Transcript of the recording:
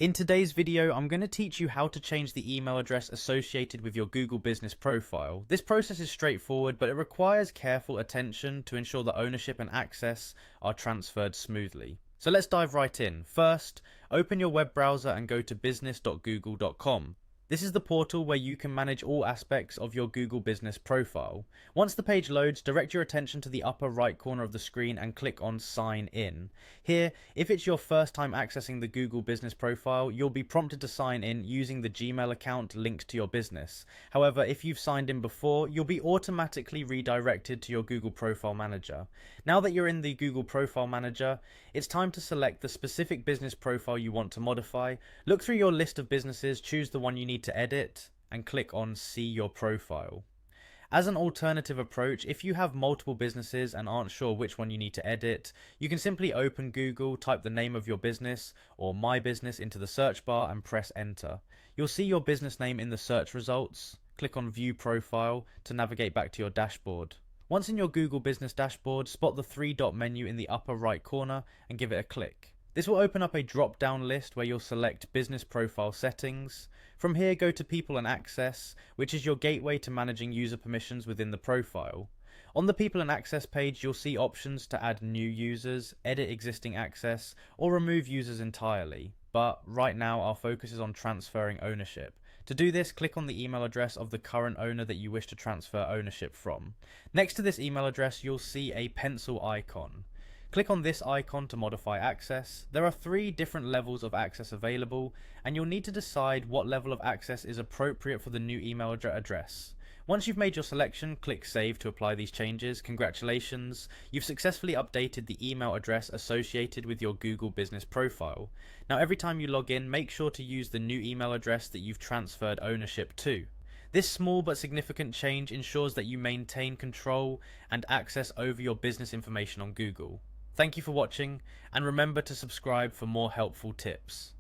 In today's video, I'm going to teach you how to change the email address associated with your Google Business profile. This process is straightforward, but it requires careful attention to ensure that ownership and access are transferred smoothly. So let's dive right in. First, open your web browser and go to business.google.com. This is the portal where you can manage all aspects of your Google Business profile. Once the page loads, direct your attention to the upper right corner of the screen and click on Sign In. Here, if it's your first time accessing the Google Business profile, you'll be prompted to sign in using the Gmail account linked to your business. However, if you've signed in before, you'll be automatically redirected to your Google Profile Manager. Now that you're in the Google Profile Manager, it's time to select the specific business profile you want to modify. Look through your list of businesses, choose the one you need to edit, and click on See Your Profile. As an alternative approach, if you have multiple businesses and aren't sure which one you need to edit, you can simply open Google, type the name of your business or My Business into the search bar and press enter. You'll see your business name in the search results. Click on View Profile to navigate back to your dashboard. Once in your Google Business dashboard, spot the three-dot menu in the upper right corner and give it a click. This will open up a drop-down list where you'll select Business Profile Settings. From here, go to People and Access, which is your gateway to managing user permissions within the profile. On the People and Access page, you'll see options to add new users, edit existing access, or remove users entirely. But right now, our focus is on transferring ownership. To do this, click on the email address of the current owner that you wish to transfer ownership from. Next to this email address, you'll see a pencil icon. Click on this icon to modify access. There are 3 different levels of access available, and you'll need to decide what level of access is appropriate for the new email address. Once you've made your selection, click Save to apply these changes. Congratulations, you've successfully updated the email address associated with your Google Business profile. Now every time you log in, make sure to use the new email address that you've transferred ownership to. This small but significant change ensures that you maintain control and access over your business information on Google. Thank you for watching, and remember to subscribe for more helpful tips.